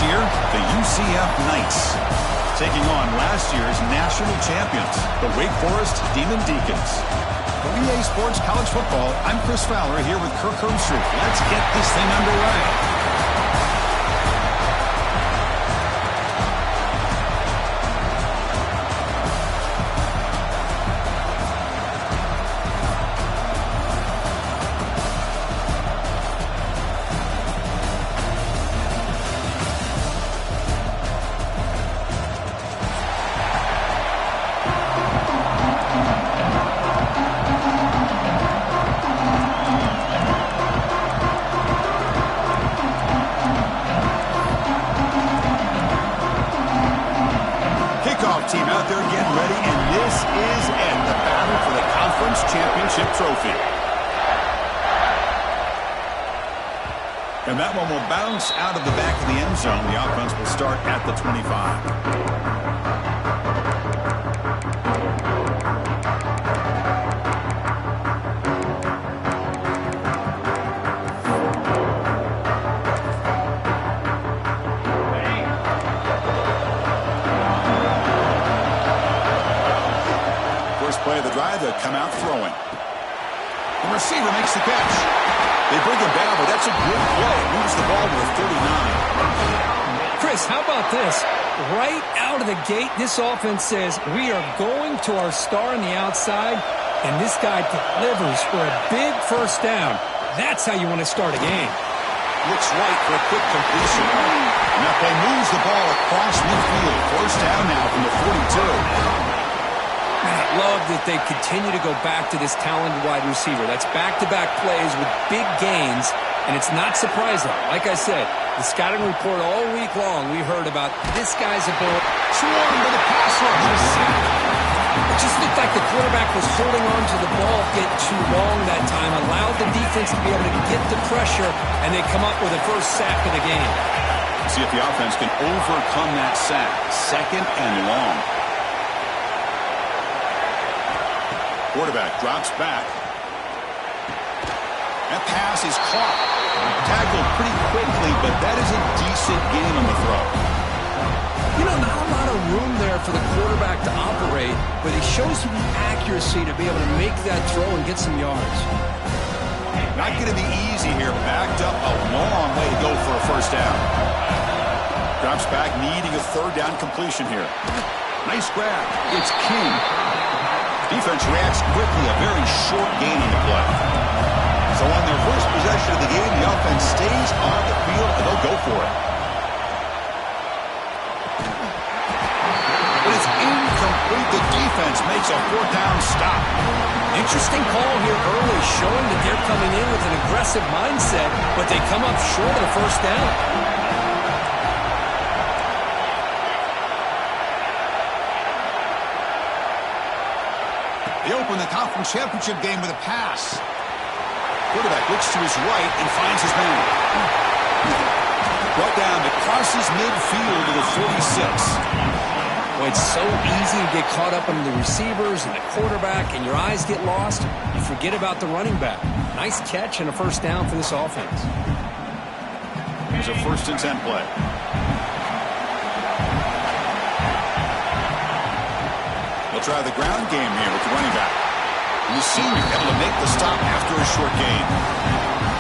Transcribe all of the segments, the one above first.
year, the UCF Knights, taking on last year's national champions, the Wake Forest Demon Deacons. For EA Sports College Football, I'm Chris Fowler here with Kirk Herbstreit. Let's get this thing underway. Team out there getting ready, and this is it, the battle for the conference championship trophy. And that one will bounce out of the back of the end zone. The offense will start at the 25. Play of the drive, they'll come out throwing. The receiver makes the catch. They bring him down, but that's a good play. Moves the ball to the 39. Chris, how about this? Right out of the gate, this offense says, we are going to our star on the outside, and this guy delivers for a big first down. That's how you want to start a game. Looks right for a quick completion. Now they moves the ball across midfield. First down now from the 42. I love that they continue to go back to this talented wide receiver. That's back-to-back plays with big gains, and it's not surprising. Like I said, the scouting report all week long, we heard about this guy's ability. Swarmed to the pass rush. It just looked like the quarterback was holding on to the ball get too long that time, allowed the defense to be able to get the pressure, and they come up with the first sack of the game. See if the offense can overcome that sack. Second and long. Quarterback drops back. That pass is caught. Tackled pretty quickly, but that is a decent gain on the throw. You know, not a lot of room there for the quarterback to operate, but he shows the accuracy to be able to make that throw and get some yards. Not going to be easy here. Backed up a long way to go for a first down. Drops back, needing a third down completion here. Nice grab. It's King. Defense reacts quickly, a very short gain on the play. So on their first possession of the game, the offense stays on the field, and they'll go for it. But it's incomplete. The defense makes a fourth down stop. Interesting call here early, showing that they're coming in with an aggressive mindset, but they come up short of the first down. They open the conference championship game with a pass. Quarterback looks to his right and finds his man. Brought down to crosses midfield to the 46. Well, it's so easy to get caught up in the receivers and the quarterback, and your eyes get lost. You forget about the running back. Nice catch and a first down for this offense. Here's a 1st and 10 play. They'll try the ground game here with the running back. And the senior able to make the stop after a short gain.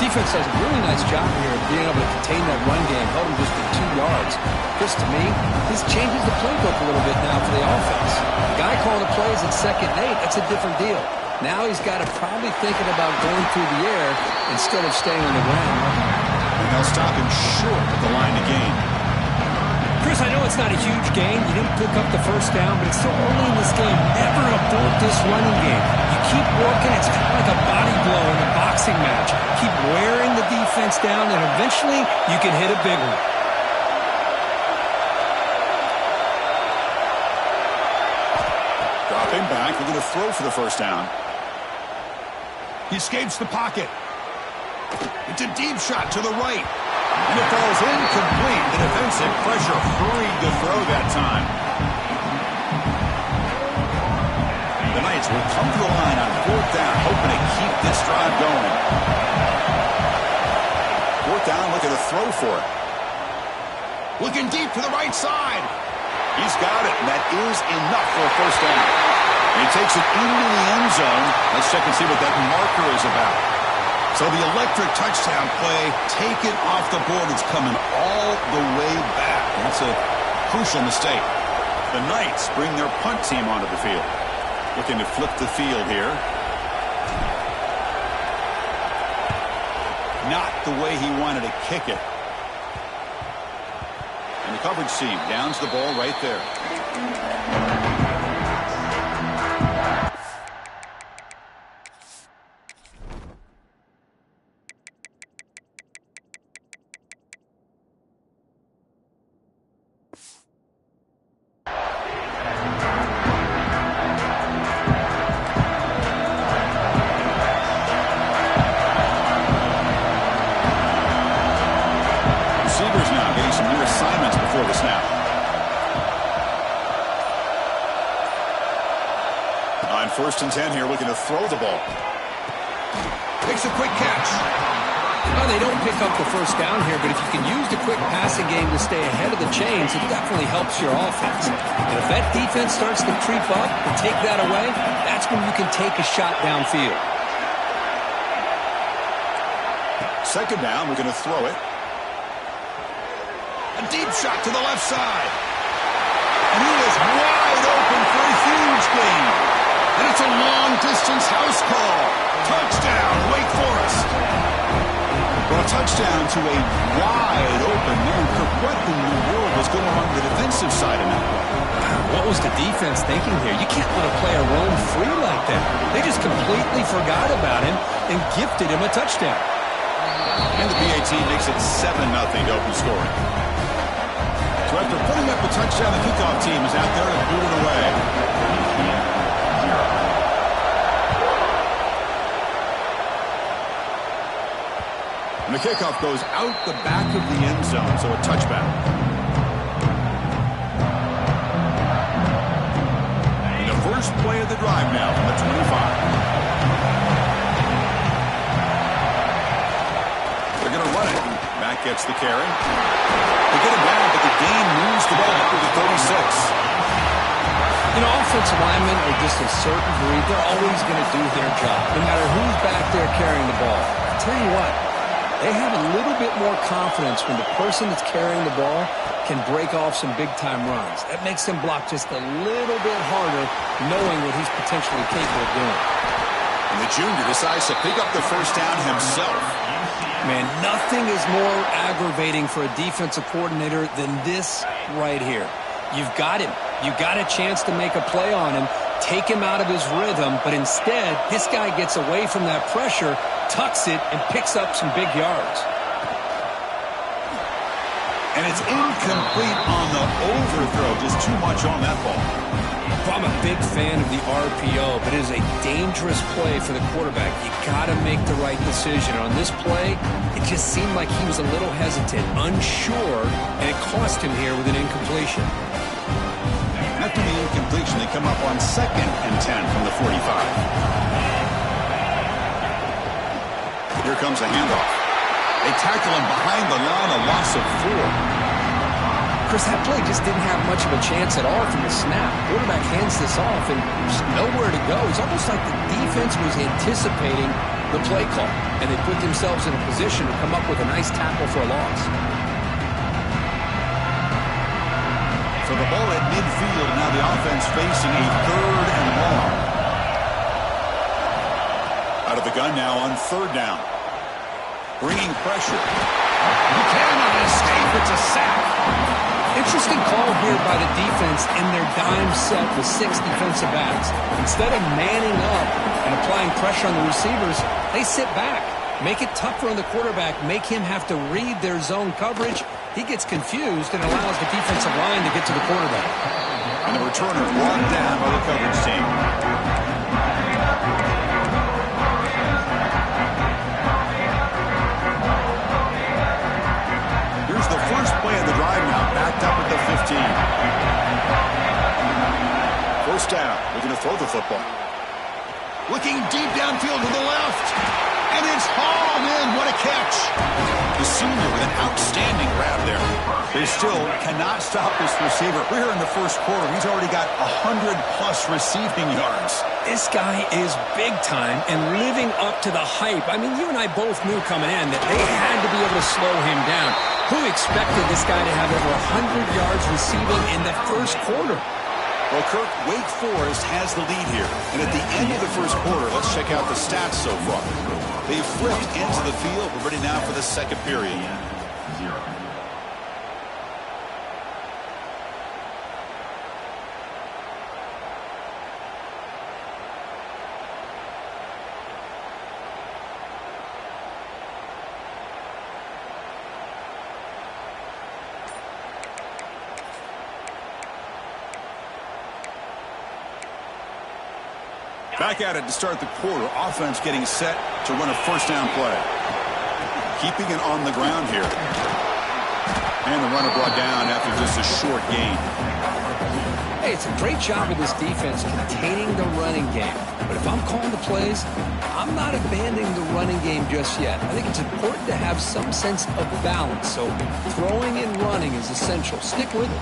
Defense does a really nice job here of being able to contain that run game, held him just to 2 yards. Chris, to me, this changes the playbook a little bit now for the offense. The guy calling the plays at 2nd and 8, that's a different deal. Now he's got to probably thinking about going through the air instead of staying on the ground. And they'll stop him short of the line to gain. Chris, I know it's not a huge gain. You didn't pick up the first down, but it's so early in this game. Never abort this running game. You keep working. It's kind of like a body blow in a boxing match. Keep wearing the defense down, and eventually you can hit a big one. Dropping back. We're going to throw for the first down. He escapes the pocket. It's a deep shot to the right. And it falls incomplete. The defensive pressure hurried to throw that time. The Knights will come to the line on 4th down, hoping to keep this drive going. 4th down, looking to throw for it. Looking deep to the right side. He's got it, and that is enough for a first down. And he takes it into the end zone. Let's check and see what that marker is about. So the electric touchdown play, taken off the board. It's coming all the way back. That's a crucial mistake. The Knights bring their punt team onto the field. Looking to flip the field here. Not the way he wanted to kick it. And the coverage team downs the ball right there. First and 10 here, looking to throw the ball. Makes a quick catch. Well, they don't pick up the first down here, but if you can use the quick passing game to stay ahead of the chains, it definitely helps your offense. And if that defense starts to creep up and take that away, that's when you can take a shot downfield. Second down, we're going to throw it. A deep shot to the left side. And he is wide open for a huge gain. And it's a long-distance house call. Touchdown, Wake Forest. Well, a touchdown to a wide-open man. Kirk, what in the world was going on the defensive side of that play? What was the defense thinking here? You can't let a player roam free like that. They just completely forgot about him and gifted him a touchdown. And the PAT makes it 7-0 to open scoring. So after putting up a touchdown, the kickoff team is out there to boot it away. And the kickoff goes out the back of the end zone, so a touchback. And the first play of the drive now from the 25. They're going to run it. Mack gets the carry. They get it down, but the gain moves the ball up to the 36. You know, offensive linemen are just a certain breed. They're always going to do their job, no matter who's back there carrying the ball. I'll tell you what. They have a little bit more confidence when the person that's carrying the ball can break off some big-time runs. That makes them block just a little bit harder, knowing what he's potentially capable of doing. And the junior decides to pick up the first down himself. Man, nothing is more aggravating for a defensive coordinator than this right here. You've got him. You've got a chance to make a play on him, take him out of his rhythm, but instead, this guy gets away from that pressure, tucks it, and picks up some big yards. And it's incomplete on the overthrow. Just too much on that ball. I'm a big fan of the RPO, but it is a dangerous play for the quarterback. You got to make the right decision. On this play, it just seemed like he was a little hesitant, unsure, and it cost him here with an incompletion. After the incompletion, they come up on 2nd and 10 from the 45. Here comes a handoff. They tackle him behind the line, a loss of 4. Chris, that play just didn't have much of a chance at all from the snap. Quarterback hands this off and just nowhere to go. It's almost like the defense was anticipating the play call, and they put themselves in a position to come up with a nice tackle for a loss. So the ball at midfield, now the offense facing a 3rd and long. Out of the gun now on 3rd down. Bringing pressure. He cannot escape. It's a sack. Interesting call here by the defense in their dime set with 6 defensive backs. Instead of manning up and applying pressure on the receivers, they sit back, make it tougher on the quarterback, make him have to read their zone coverage. He gets confused and allows the defensive line to get to the quarterback. And the returner brought down by the coverage team. Here's the first play of the drive now, backed up at the 15. First down, looking to throw the football. Looking deep downfield to the left. And it's hauled in. What a catch. The senior with an outstanding grab there. They still cannot stop this receiver. We're here in the first quarter. He's already got 100-plus receiving yards. This guy is big time and living up to the hype. I mean, you and I both knew coming in that they had to be able to slow him down. Who expected this guy to have over 100 yards receiving in the first quarter? Well, Kirk, Wake Forest has the lead here. And at the end of the first quarter, let's check out the stats so far. They've flipped into the field. We're ready now for the second period. Back at it to start the quarter. Offense getting set to run a first down play. Keeping it on the ground here. And the runner brought down after just a short gain. Hey, it's a great job of this defense containing the running game. But if I'm calling the plays, I'm not abandoning the running game just yet. I think it's important to have some sense of balance. So throwing and running is essential. Stick with it.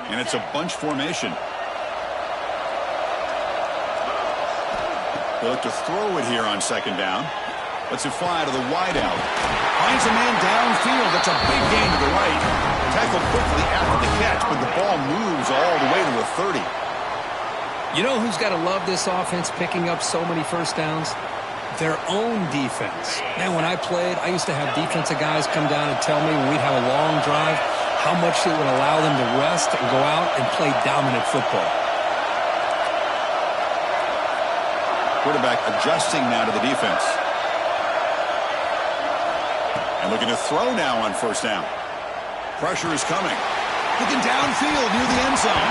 And it's a bunch formation. They look to throw it here on second down. Lets it fly to the wideout. Finds a man downfield. That's a big gain to the right. Tackled quickly after the catch, but the ball moves all the way to the 30. You know who's got to love this offense picking up so many first downs? Their own defense. Man, when I played, I used to have defensive guys come down and tell me when we'd have a long drive how much it would allow them to rest and go out and play dominant football. Quarterback adjusting now to the defense. And looking to throw now on first down. Pressure is coming. Looking downfield near the end zone.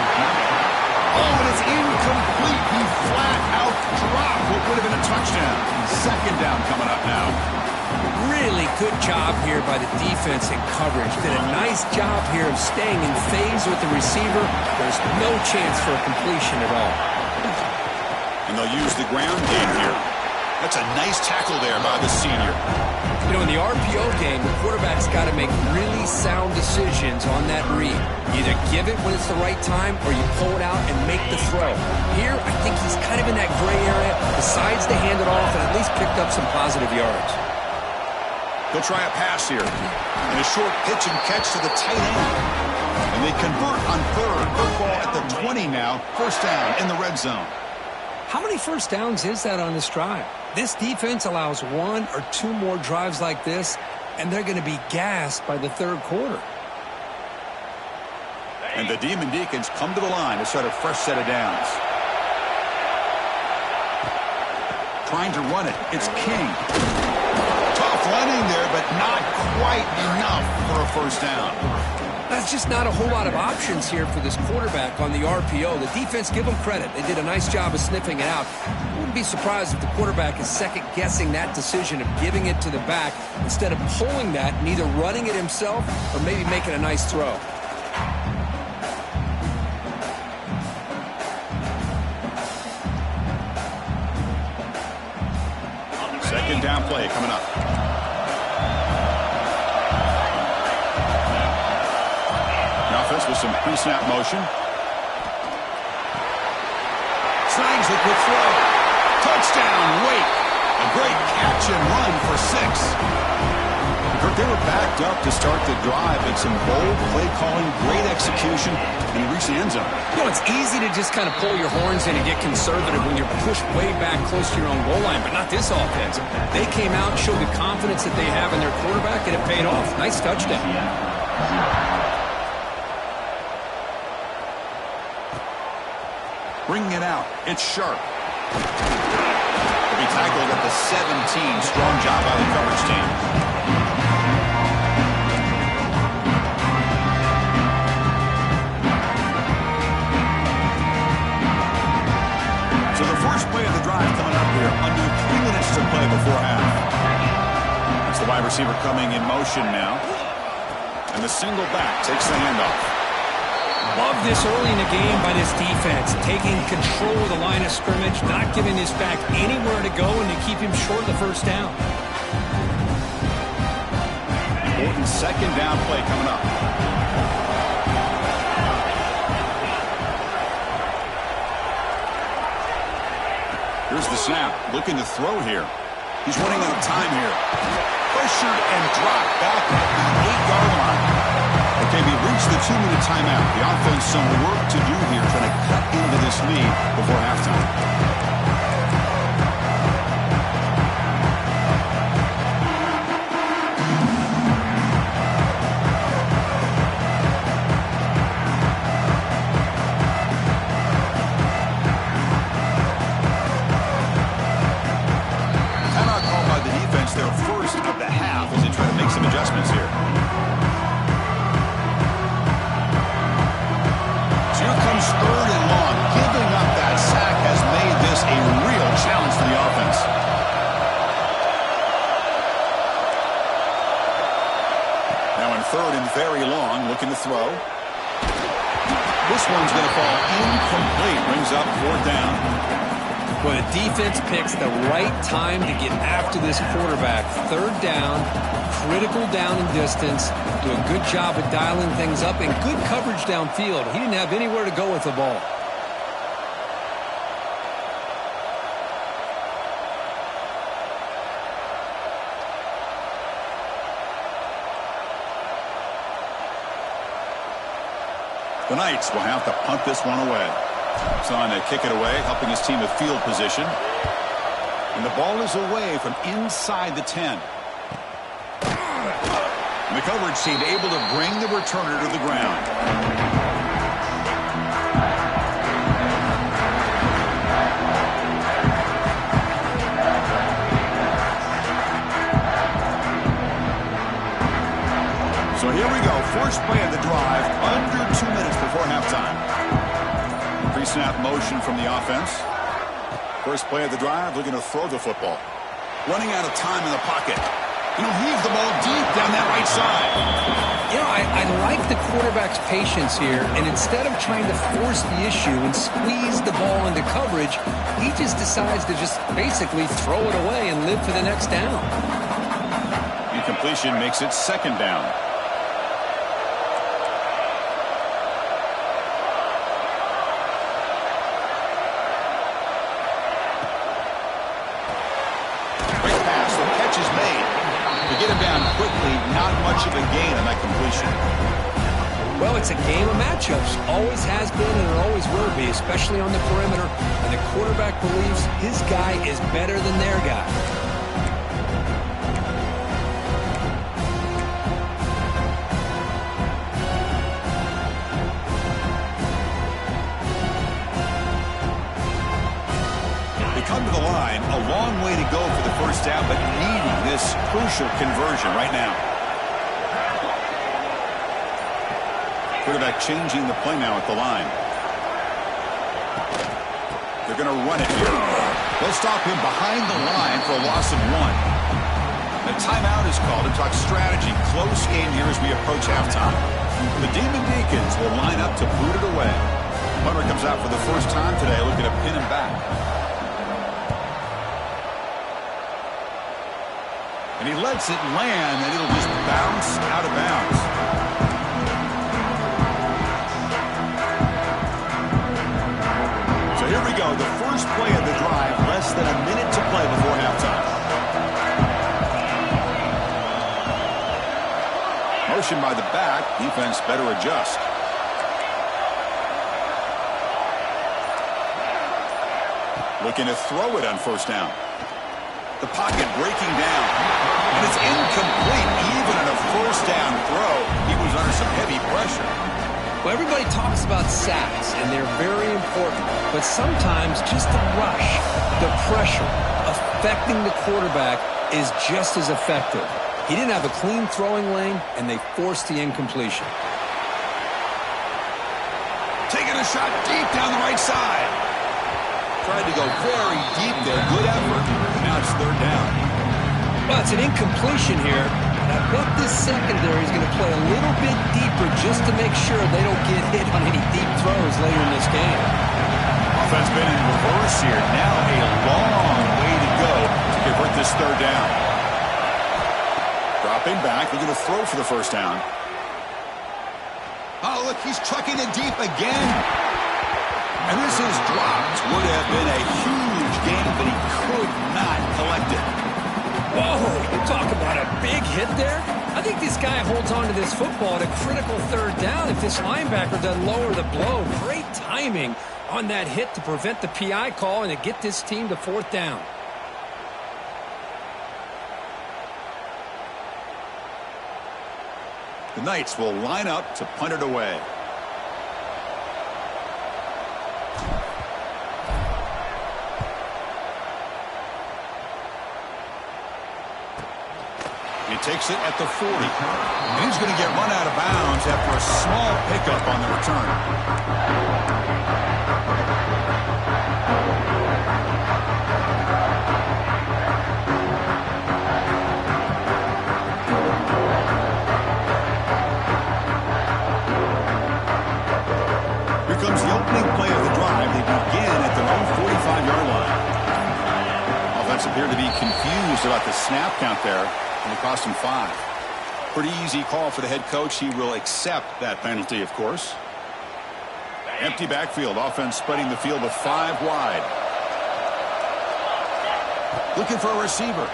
Oh, and it's incomplete. He flat out dropped what would have been a touchdown. Second down coming up now. Really good job here by the defense in coverage. Did a nice job here of staying in phase with the receiver. There's no chance for a completion at all. And they'll use the ground game here. That's a nice tackle there by the senior. You know, in the RPO game, the quarterback's got to make really sound decisions on that read. Either give it when it's the right time or you pull it out and make the throw. Here, I think he's kind of in that gray area, decides to hand it off and at least picked up some positive yards. He'll try a pass here. And a short pitch and catch to the tight end. And they convert on third. Football at the 20 now. First down in the red zone. How many first downs is that on this drive? This defense allows one or two more drives like this, and they're going to be gassed by the third quarter. And the Demon Deacons come to the line to start a fresh set of downs. Trying to run it. It's King. Tough running there, but not quite enough for a first down. That's just not a whole lot of options here for this quarterback on the RPO. The defense, give them credit. They did a nice job of sniffing it out. I wouldn't be surprised if the quarterback is second-guessing that decision of giving it to the back instead of pulling that and either running it himself or maybe making a nice throw. Second down play coming up. With some pre-snap motion. Snags it with throw. Touchdown, Wake. A great catch and run for 6. They were backed up to start the drive, but some bold play calling, great execution, and he reached the end zone. You know, it's easy to just kind of pull your horns in and get conservative when you're pushed way back close to your own goal line, but not this offense. They came out and showed the confidence that they have in their quarterback, and it paid off. Nice touchdown. Bringing it out. It's Sharp. He'll be tackled at the 17. Strong job by the coverage team. So the first play of the drive coming up here. Under 3 minutes to play before half. That's the wide receiver coming in motion now. And the single back takes the handoff. Love this early in the game by this defense, taking control of the line of scrimmage, not giving his back anywhere to go, and to keep him short of the first down. Important second down play coming up. Here's the snap. Looking to throw here. He's running out of time here. Pressured and dropped back at the 8-yard line. Okay, we reached the 2-minute timeout. The offense some work to do here, trying to cut into this lead before halftime. Their first of the half as they try to make some adjustments here. So here comes 3rd and long. Giving up that sack has made this a real challenge for the offense. Now in 3rd and very long, looking to throw. This one's going to fall incomplete. Brings up 4th down. Well, the defense picks the right time to get after this quarterback. 3rd down, critical down and distance. Do a good job of dialing things up and good coverage downfield. He didn't have anywhere to go with the ball. The Knights will have to punt this one away. Trying to kick it away, helping his team with field position. And the ball is away from inside the 10. And the coverage team able to bring the returner to the ground. So here we go. First play of the drive, under 2 minutes before halftime. Pre-snap motion from the offense. First play of the drive, looking to throw the football. Running out of time in the pocket. He'll heave the ball deep down that right side. You know, I like the quarterback's patience here, and instead of trying to force the issue and squeeze the ball into coverage, he just decides to just basically throw it away and live for the next down. Incompletion makes it 2nd down. Get him down quickly, not much of a gain on that completion. Well, it's a game of matchups. Always has been and it always will be, especially on the perimeter. And the quarterback believes his guy is better than their guy. Come to the line, a long way to go for the first down, but needing this crucial conversion right now. Quarterback changing the play now at the line. They're going to run it here. They'll stop him behind the line for a loss of 1. The timeout is called to talk strategy. Close game here as we approach halftime. The Demon Deacons will line up to boot it away. Punter comes out for the first time today, looking to pin him back. And he lets it land, and it'll just bounce out of bounds. So here we go, the first play of the drive, less than a minute to play before halftime. Motion by the back, defense better adjust. Looking to throw it on first down. The pocket breaking down. And it's incomplete, even on a first down throw. He was under some heavy pressure. Well, everybody talks about sacks, and they're very important. But sometimes just the rush, the pressure, affecting the quarterback is just as effective. He didn't have a clean throwing lane, and they forced the incompletion. Taking a shot deep down the right side. Tried to go very deep there. Good effort. Now it's 3rd down. Well, it's an incompletion here, And I bet this secondary is going to play a little bit deeper just to make sure they don't get hit on any deep throws later in this game. Offense been in reverse here. Now a long way to go to convert this third down. Dropping back, looking to throw for the first down. Oh, look, he's trucking it deep again. And this is dropped. Would have been a huge gain, but he could not collect it. Whoa, you talk about a big hit there. I think this guy holds on to this football at a critical third down if this linebacker doesn't lower the blow. Great timing on that hit to prevent the PI call and to get this team to fourth down. The Knights will line up to punt it away. He takes it at the 40. And he's going to get run out of bounds after a small pickup on the return. Here comes the opening play of the drive. They begin at their own 45-yard line. Offense appeared to be confused about the snap count there. And it cost him 5. Pretty easy call for the head coach. He will accept that penalty, of course. Empty backfield. Offense spreading the field with 5 wide. Looking for a receiver.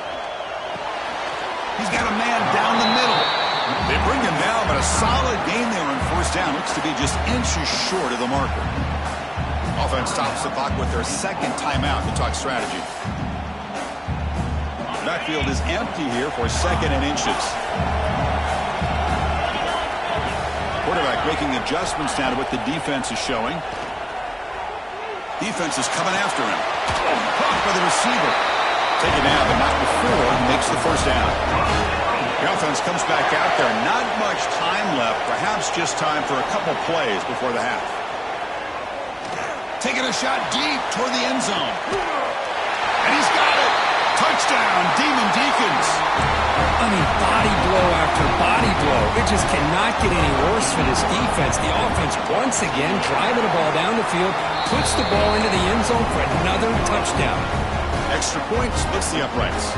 He's got a man down the middle. They bring him down, but a solid gain there on first down. Looks to be just inches short of the marker. Offense stops the clock with their second timeout to talk strategy. Backfield is empty here for second and inches. Quarterback making adjustments now to what the defense is showing. Defense is coming after him. Caught by the receiver. Taken down, but not before he makes the first down. The offense comes back out there. Not much time left. Perhaps just time for a couple plays before the half. Taking a shot deep toward the end zone. And he's got it. Touchdown, Demon Deacons. I mean, body blow after body blow. It just cannot get any worse for this defense. The offense, once again, driving the ball down the field, puts the ball into the end zone for another touchdown. Extra point splits the uprights.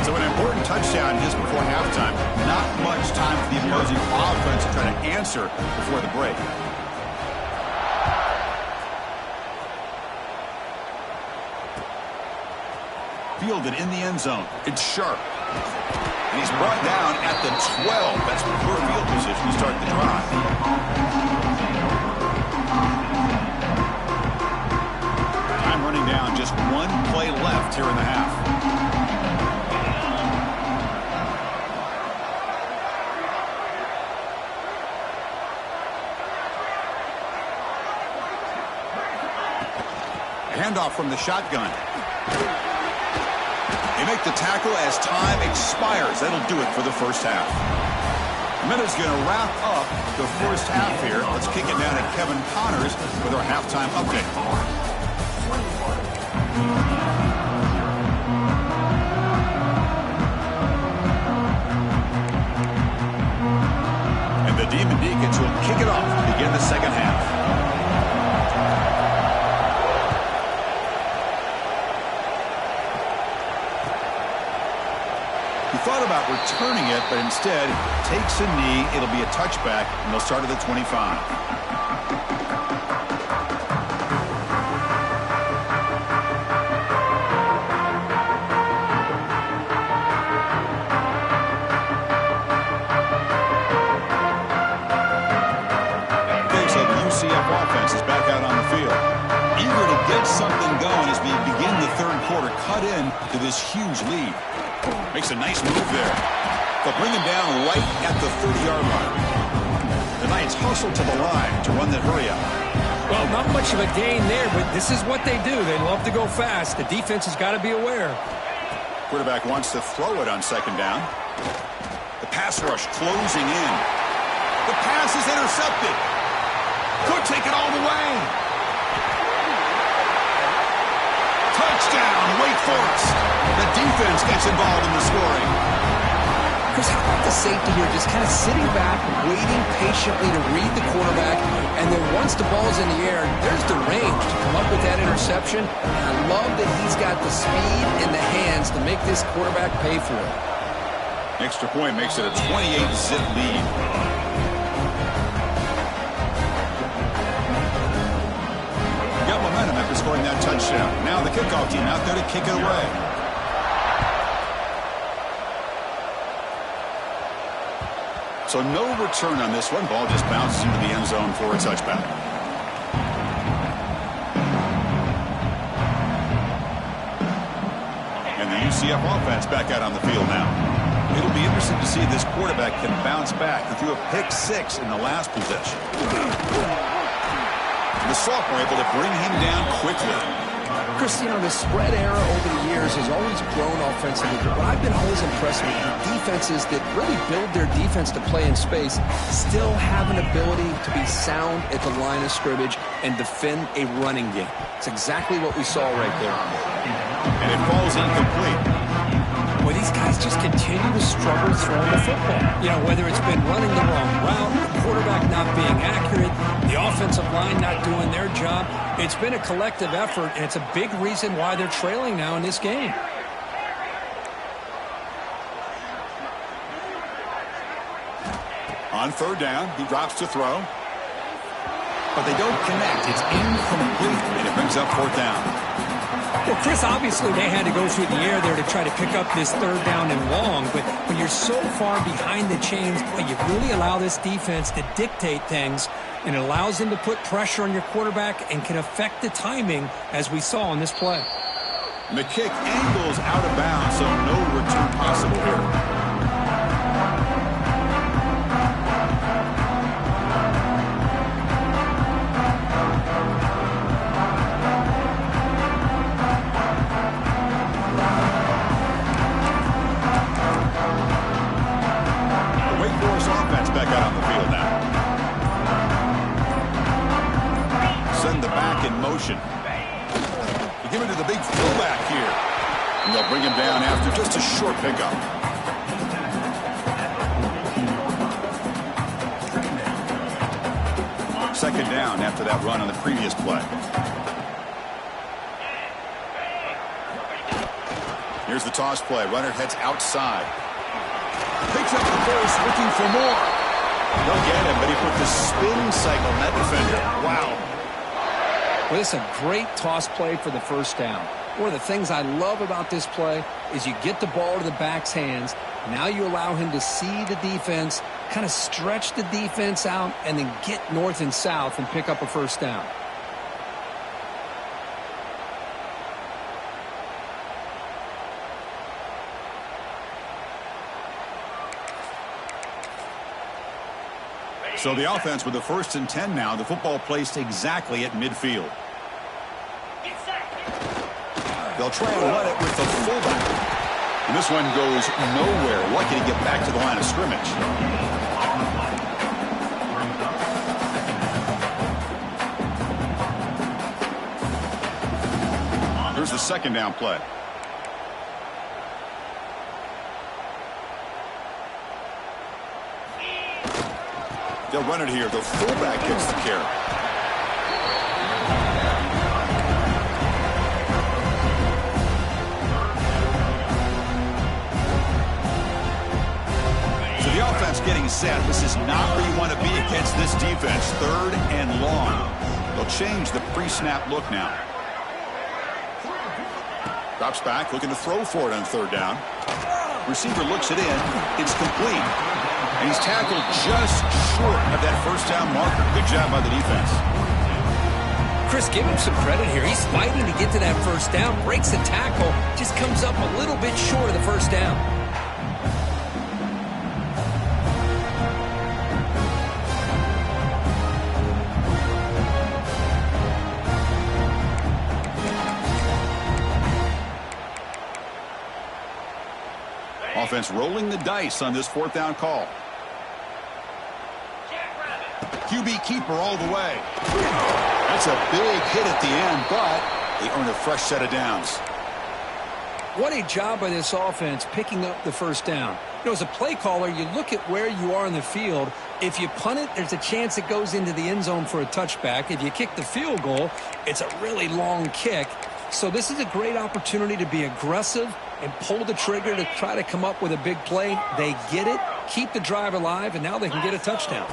So an important touchdown just before halftime. Not much time for the opposing offense to try to answer before the break. Fielded in the end zone. It's Sharp. And he's brought down at the 12. That's poor field position to start the drive. Time running down. Just one play left here in the half. A handoff from the shotgun. They make the tackle as time expires. That'll do it for the first half. Minutes going to wrap up the first half here. Let's kick it down to Kevin Connors with our halftime update. And the Demon Deacons will kick it off to begin the second half. Thought about returning it, but instead takes a knee. It'll be a touchback, and they'll start at the 25. Okay, so the UCF offense is back out on the field. Eager to get something going as we begin the third quarter. Cut in to this huge lead. Makes a nice move there. They'll bring him down right at the 30-yard line. The Knights hustle to the line to run the hurry-up. Well, not much of a gain there, but this is what they do. They love to go fast. The defense has got to be aware. Quarterback wants to throw it on second down. The pass rush closing in. The pass is intercepted. Could take it all the way. Touchdown, Wake Forest. The defense defense gets involved in the scoring. Chris, how about the safety here just kind of sitting back, waiting patiently to read the quarterback, and then once the ball's in the air, there's the range to come up with that interception. And I love that he's got the speed and the hands to make this quarterback pay for it. Extra point makes it a 28-zip lead. Got momentum after scoring that touchdown. Now the kickoff team out there to kick it away. So no return on this one. Ball just bounces into the end zone for a touchback. And the UCF offense back out on the field now. It'll be interesting to see if this quarterback can bounce back. He threw a pick-6 in the last possession. The sophomore able to bring him down quickly. Chris, you know, the spread era over the years has always grown offensively, but what I've been always impressed with the defenses that really build their defense to play in space still have an ability to be sound at the line of scrimmage and defend a running game. It's exactly what we saw right there. And it falls incomplete. Boy, these guys just continue to struggle throwing the football. You know, whether it's been running the wrong route, the quarterback not being accurate, the offensive line not doing their job. It's been a collective effort, and it's a big reason why they're trailing now in this game. On third down, he drops to throw. But they don't connect. It's incomplete, and it brings up fourth down. Well, Chris, obviously they had to go through the air there to try to pick up this third down and long, but when you're so far behind the chains, you really allow this defense to dictate things, and it allows them to put pressure on your quarterback and can affect the timing, as we saw on this play. The kick angles out of bounds, so no return possible here. Back out on the field now. Send the back in motion. They give it to the big fullback here. And they'll bring him down after just a short pickup. Second down after that run on the previous play. Here's the toss play. Runner heads outside. Picks up the first, looking for more. They'll get him, but he put the spin cycle on that defender. Wow. Well, this is a great toss play for the first down. One of the things I love about this play is you get the ball to the back's hands. Now you allow him to see the defense, kind of stretch the defense out, and then get north and south and pick up a first down. So the offense with the 1st and 10 now. The football placed exactly at midfield. They'll try and run it with the fullback. And this one goes nowhere. Lucky to get back to the line of scrimmage. Here's the second down play. They'll run it here. The fullback gets the carry. So the offense getting set. This is not where you want to be against this defense. Third and long. They'll change the pre-snap look now. Drops back, looking to throw for it on third down. Receiver looks it in. It's complete. And he's tackled just short of that first down marker. Good job by the defense. Chris, give him some credit here. He's fighting to get to that first down, breaks the tackle, just comes up a little bit short of the first down. Offense rolling the dice on this fourth down call. QB keeper all the way. That's a big hit at the end, but they earn a fresh set of downs. What a job by this offense picking up the first down. You know, as a play caller, you look at where you are in the field. If you punt it, there's a chance it goes into the end zone for a touchback. If you kick the field goal, it's a really long kick. So this is a great opportunity to be aggressive and pull the trigger to try to come up with a big play. They get it, keep the drive alive, and now they can get a touchdown.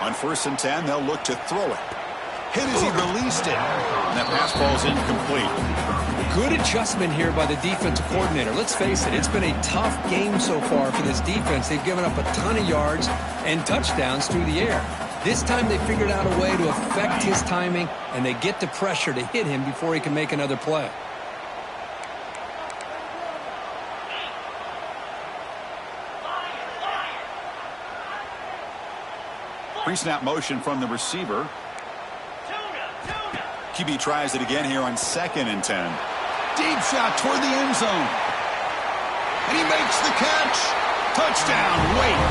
On 1st and 10, they'll look to throw it. Hit as he released it. And that pass ball's incomplete. Good adjustment here by the defensive coordinator. Let's face it, it's been a tough game so far for this defense. They've given up a ton of yards and touchdowns through the air. This time they figured out a way to affect his timing, and they get the pressure to hit him before he can make another play. Pre-snap motion from the receiver. QB tries it again here on 2nd and 10. Deep shot toward the end zone. And he makes the catch. Touchdown, Wake.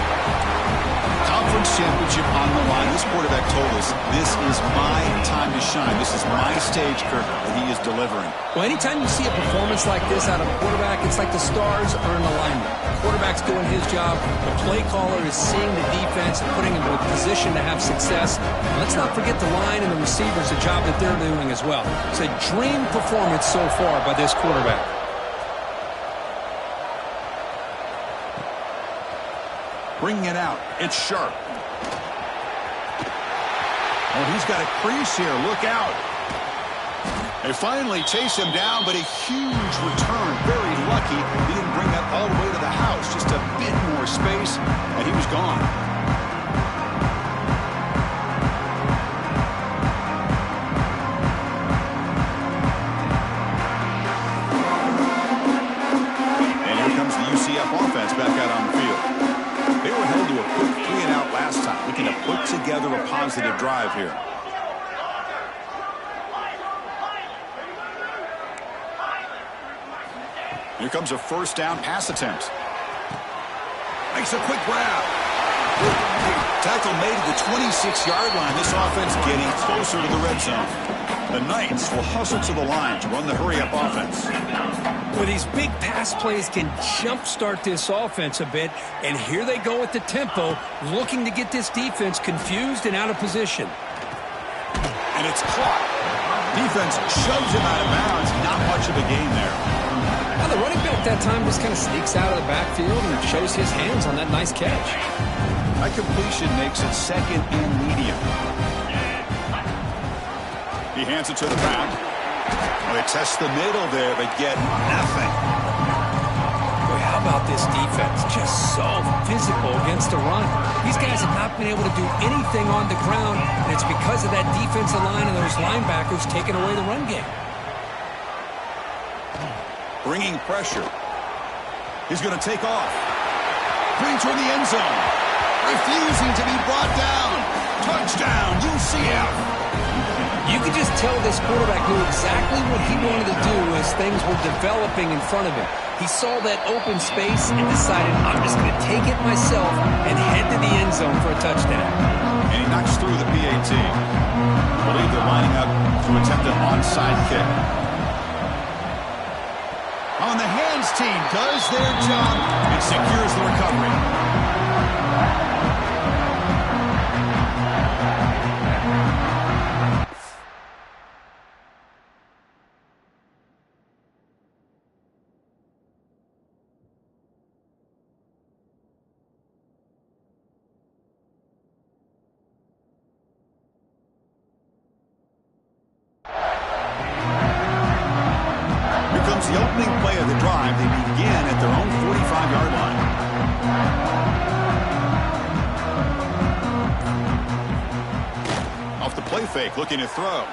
Conference championship on the line. This quarterback told us, this is my time to shine. This is my stage, Kirk, that he is delivering. Well, anytime you see a performance like this out of a quarterback, it's like the stars are in alignment. The quarterback's doing his job. The play caller is seeing the defense and putting him in a position to have success. And let's not forget the line and the receivers, the job that they're doing as well. It's a dream performance so far by this quarterback. Bringing it out. It's Sharp. Oh, he's got a crease here. Look out. They finally chase him down, but a huge return. Very lucky. He didn't bring that all the way to the house. Just a bit more space, and he was gone. And here comes the UCF offense back out on the field. They were held to a quick 3-and-out last time, looking to put together a positive drive here. Here comes a 1st down pass attempt. Makes a quick grab. Tackle made at the 26-yard line. This offense getting closer to the red zone. The Knights will hustle to the line to run the hurry-up offense. Well, these big pass plays can jumpstart this offense a bit, and here they go at the tempo, looking to get this defense confused and out of position. And it's caught. Defense shoves him out of bounds. Not much of a gain there. Now the running back that time just kind of sneaks out of the backfield and shows his hands on that nice catch. That completion makes it 2nd and medium. He hands it to the back. Well, they test the middle there, but get nothing. Boy, how about this defense? Just so physical against the run. These guys have not been able to do anything on the ground, and it's because of that defensive line and those linebackers taking away the run game. Bringing pressure. He's going to take off. Bring toward the end zone. Refusing to be brought down. Touchdown, UCF. You could just tell this quarterback knew exactly what he wanted to do as things were developing in front of him. He saw that open space and decided, I'm just going to take it myself and head to the end zone for a touchdown. And he knocks through the PAT. I believe they're lining up to attempt an onside kick. On the hands team does their job and secures the recovery. The opening play of the drive, they begin at their own 45-yard line. Off the play fake, looking to throw.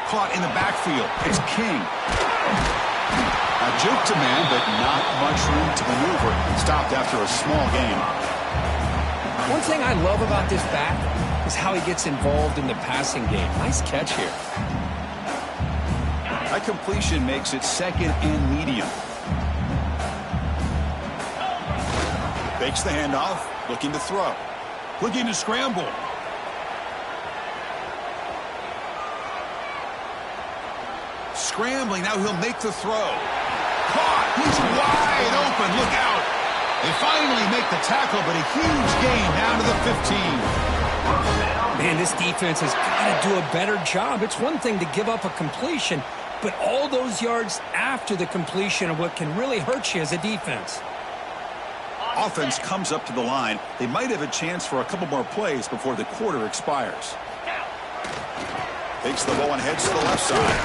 Caught in the backfield. It's King. A juke to man, but not much room to maneuver. Stopped after a small gain. One thing I love about this back is how he gets involved in the passing game. Nice catch here. That completion makes it 2nd and medium. Fakes the handoff, looking to throw. Looking to scramble. Scrambling, now he'll make the throw. He's wide open. Look out. They finally make the tackle, but a huge gain down to the 15. Man, this defense has got to do a better job. It's one thing to give up a completion, but all those yards after the completion are what can really hurt you as a defense. Offense comes up to the line. They might have a chance for a couple more plays before the quarter expires. Takes the ball and heads to the left side.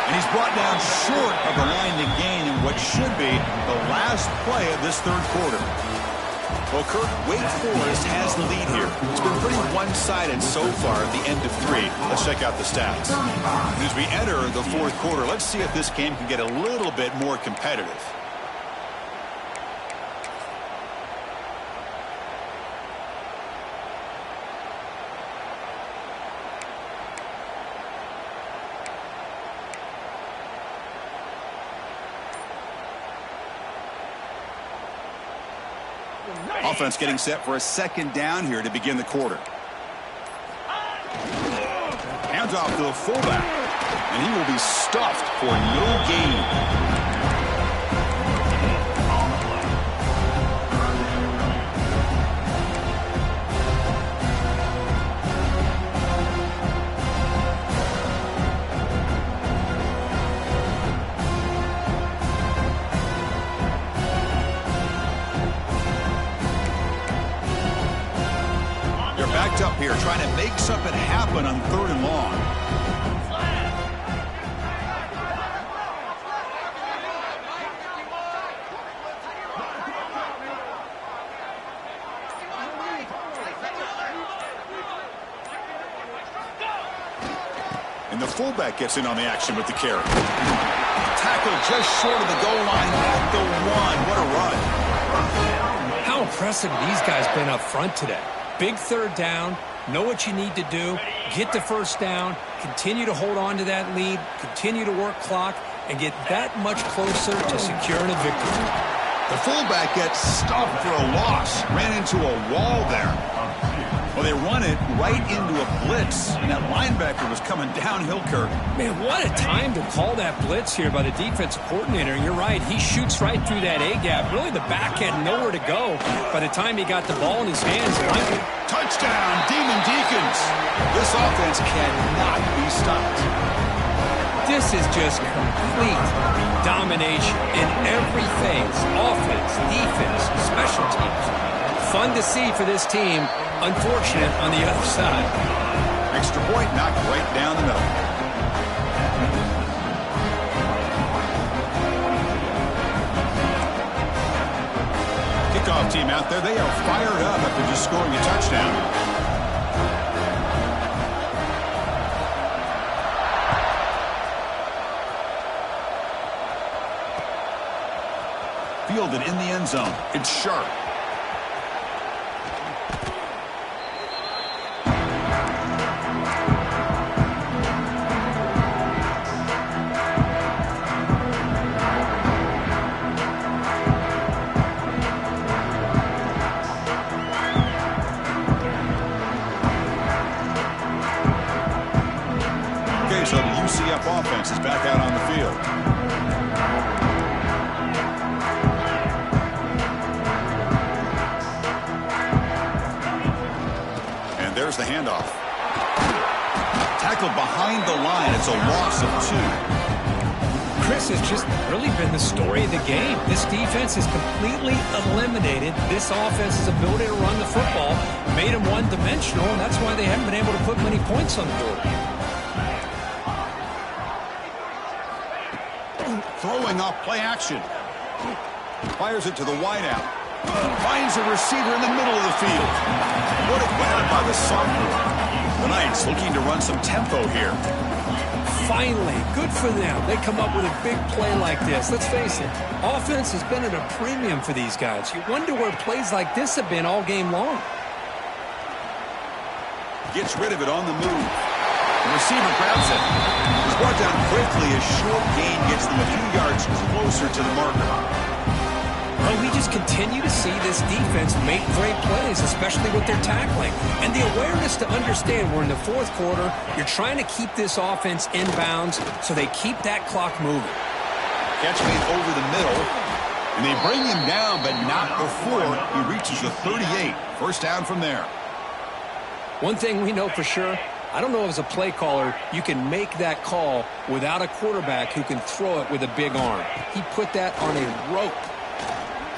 And he's brought down short of the line to gain in what should be the last play of this third quarter. Well, Kirk, Wake Forest has the lead here. It's been pretty one-sided so far at the end of 3. Let's check out the stats. And as we enter the fourth quarter, let's see if this game can get a little bit more competitive. Offense getting set for a second down here to begin the quarter. Hands off to the fullback, and he will be stuffed for no gain. Up here trying to make something happen on 3rd and long. And the fullback gets in on the action with the carry. Tackle just short of the goal line at the 1. What a run. How impressive these guys been up front today. Big 3rd down, know what you need to do, get the 1st down, continue to hold on to that lead, continue to work clock, and get that much closer to securing a victory. The fullback gets stuffed for a loss, ran into a wall there. Well, they run it right into a blitz, and that linebacker was coming downhill, Kirk. Man, what a time to call that blitz here by the defensive coordinator. You're right, he shoots right through that A-gap. Really, the back had nowhere to go by the time he got the ball in his hands. Touchdown, Demon Deacons. This offense cannot be stopped. This is just complete domination in every phase. Offense, defense, special teams. Fun to see for this team. Unfortunate on the other side. Extra point knocked right down the middle. Kickoff team out there. They are fired up after just scoring a touchdown. Fielded in the end zone. It's Sharp. So the UCF offense is back out on the field. And there's the handoff. Tackled behind the line. It's a loss of 2. Chris has just really been the story of the game. This defense has completely eliminated this offense's ability to run the football, made them one-dimensional, and that's why they haven't been able to put many points on the board. Throwing off play action. Fires it to the wideout. Finds a receiver in the middle of the field. What a grab by the sophomore. The Knights looking to run some tempo here. Finally, good for them. They come up with a big play like this. Let's face it, offense has been at a premium for these guys. You wonder where plays like this have been all game long. Gets rid of it on the move. The receiver grabs it. He's brought down quickly. A short gain gets them a few yards closer to the marker. Well, we just continue to see this defense make great plays, especially with their tackling. And the awareness to understand we're in the fourth quarter, you're trying to keep this offense in bounds so they keep that clock moving. Catch made over the middle. And they bring him down, but not before he reaches the 38. First down from there. One thing we know for sure, I don't know as a play caller, you can make that call without a quarterback who can throw it with a big arm. He put that on a rope.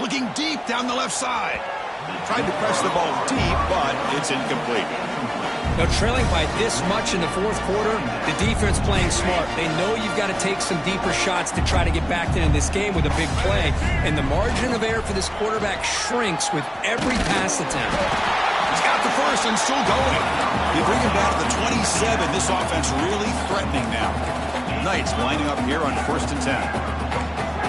Looking deep down the left side. Tried to press the ball deep, but it's incomplete. Now, trailing by this much in the fourth quarter, the defense playing smart. They know you've got to take some deeper shots to try to get back into this game with a big play. And the margin of error for this quarterback shrinks with every pass attempt. He's got the first and still going. They bring him down to the 27. This offense really threatening now. Knights lining up here on 1st and 10.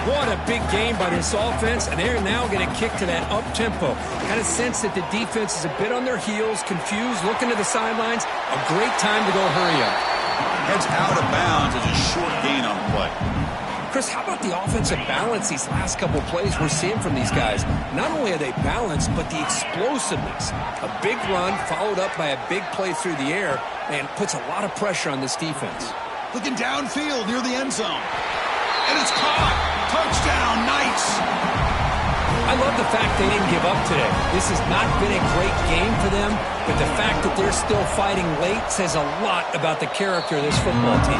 What a big game by this offense, and they're now going to kick to that up-tempo. Kind of sense that the defense is a bit on their heels, confused, looking to the sidelines. A great time to go hurry up. Heads out of bounds as a short gain on the play. Chris, how about the offensive balance these last couple plays we're seeing from these guys? Not only are they balanced, but the explosiveness. A big run followed up by a big play through the air, and puts a lot of pressure on this defense. Looking downfield near the end zone. And it's caught. Touchdown, Knights. I love the fact they didn't give up today. This has not been a great game for them, but the fact that they're still fighting late says a lot about the character of this football team.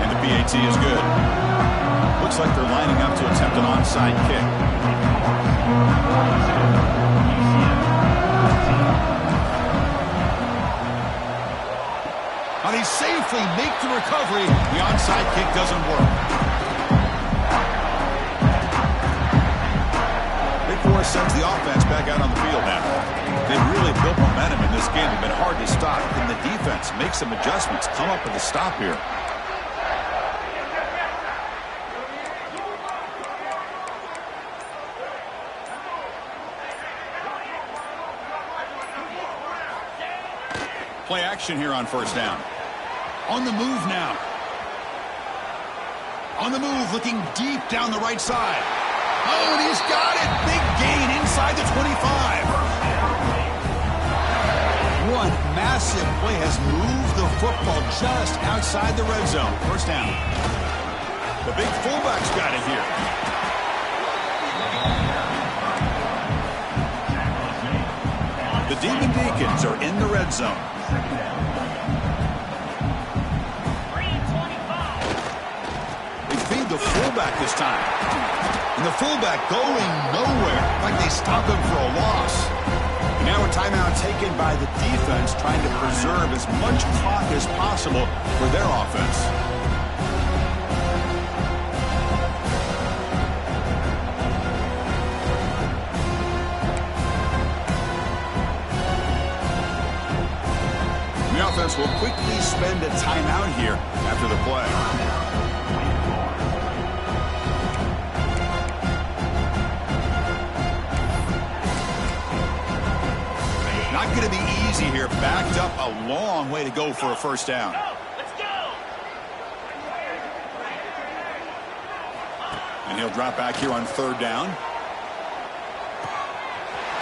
And the PAT is good. Looks like they're lining up to attempt an onside kick. Now they safely make the recovery. The onside kick doesn't work. Sends the offense back out on the field now. They've really built momentum in this game. They've been hard to stop. Can the defense make some adjustments, come up with a stop here? Play action here on 1st down. On the move now. On the move, looking deep down the right side. Oh, and he's got it. Big gain inside the 25. One massive play has moved the football just outside the red zone. First down. The big fullback's got it here. The Demon Deacons are in the red zone. They feed the fullback this time. And the fullback going nowhere. Like they stop him for a loss. And now a timeout taken by the defense, trying to preserve as much clock as possible for their offense. The offense will quickly spend a timeout here after the play. Not going to be easy here. Backed up a long way to go for a first down. Let's go. And he'll drop back here on 3rd down.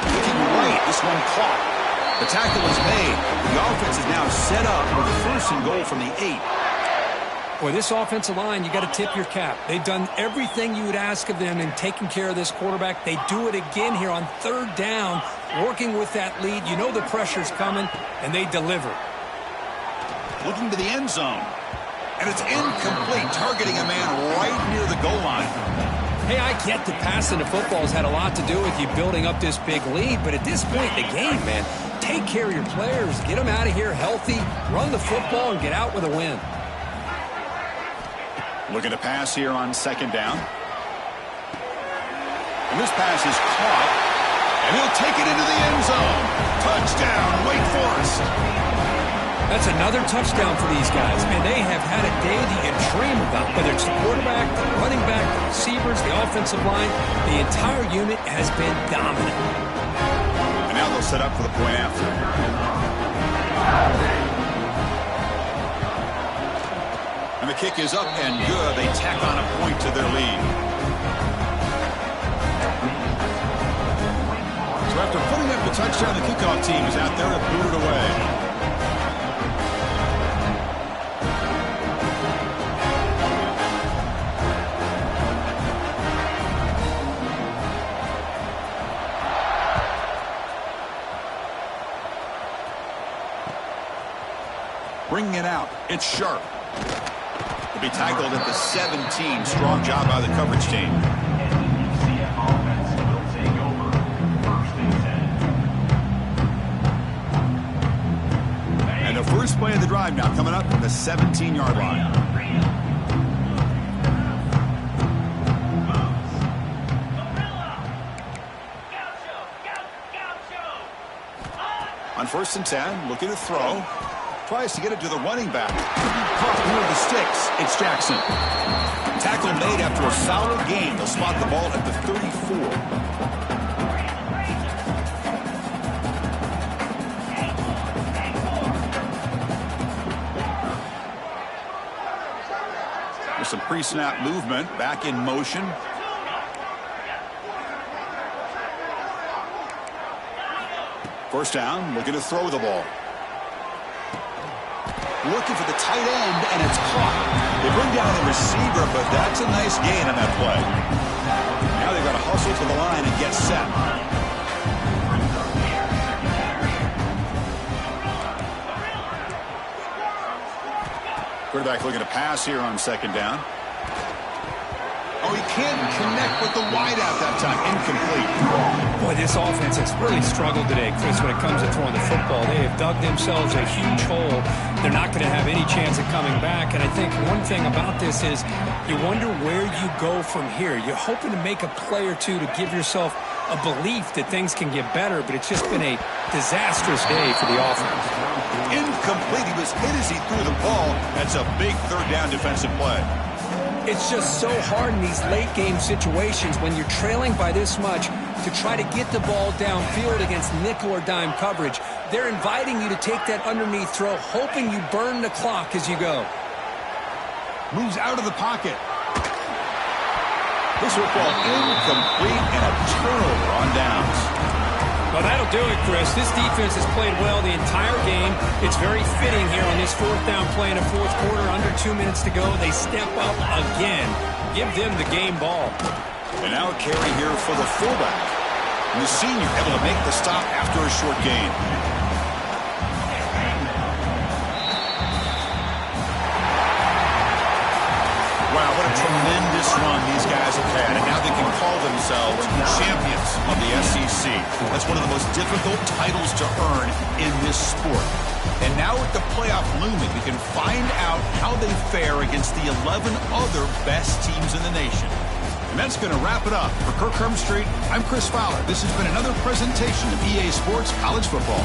Looking right. This one caught. The tackle is made. The offense is now set up with 1st and goal from the 8. Boy, this offensive line, you got to tip your cap. They've done everything you would ask of them in taking care of this quarterback. They do it again here on 3rd down, working with that lead. You know the pressure's coming, and they deliver. Looking to the end zone. And it's incomplete, targeting a man right near the goal line. Hey, I get that passing the football has had a lot to do with you building up this big lead, but at this point in the game, man, take care of your players. Get them out of here healthy, run the football, and get out with a win. Looking to pass here on 2nd down. And this pass is caught. And he'll take it into the end zone. Touchdown, Wake Forest. That's another touchdown for these guys. Man, they have had a day that you dream about. Whether it's the quarterback, the running back, the receivers, the offensive line, the entire unit has been dominant. And now they'll set up for the point after. And the kick is up and good. They tack on a point to their lead. So after putting up the touchdown, the kickoff team is out there to boot it away. Bringing it out. It's Sharp. Will be tackled at the 17. Strong job by the coverage team. And the first play of the drive now coming up from the 17-yard line. On 1st and 10, looking to throw. Tries to get it to the running back. Caught near the sticks. It's Jackson. Tackle made after a foul gain. They'll spot the ball at the 34. There's some pre-snap movement. Back in motion. First down, looking to throw the ball. Looking for the tight end, and it's caught. They bring down the receiver, but that's a nice gain on that play. Now they've got to hustle to the line and get set. Quarterback looking to pass here on 2nd down. Oh, he can't connect with the wideout that time. Incomplete. Boy, this offense has really struggled today, Chris, when it comes to throwing the football. They have dug themselves a huge hole. They're not going to have any chance of coming back. And I think one thing about this is you wonder where you go from here. You're hoping to make a play or two to give yourself a belief that things can get better, but it's just been a disastrous day for the offense. Incomplete. He was hit as he threw the ball. That's a big 3rd down defensive play. It's just so hard in these late-game situations when you're trailing by this much to try to get the ball downfield against nickel or dime coverage. They're inviting you to take that underneath throw, hoping you burn the clock as you go. Moves out of the pocket. This football incomplete and a turnover on downs. Well, that'll do it, Chris. This defense has played well the entire game. It's very fitting here on this 4th down play in the 4th quarter. Under 2 minutes to go. They step up again. Give them the game ball. And now a carry here for the fullback. And the senior able to make the stop after a short gain. Wow, what a tremendous run these guys have had. And now they can call themselves champions of the SEC. That's one of the most difficult titles to earn in this sport. And now with the playoff looming, we can find out how they fare against the 11 other best teams in the nation. And that's going to wrap it up. For Kirk Herbstreit, I'm Chris Fowler. This has been another presentation of EA Sports College Football.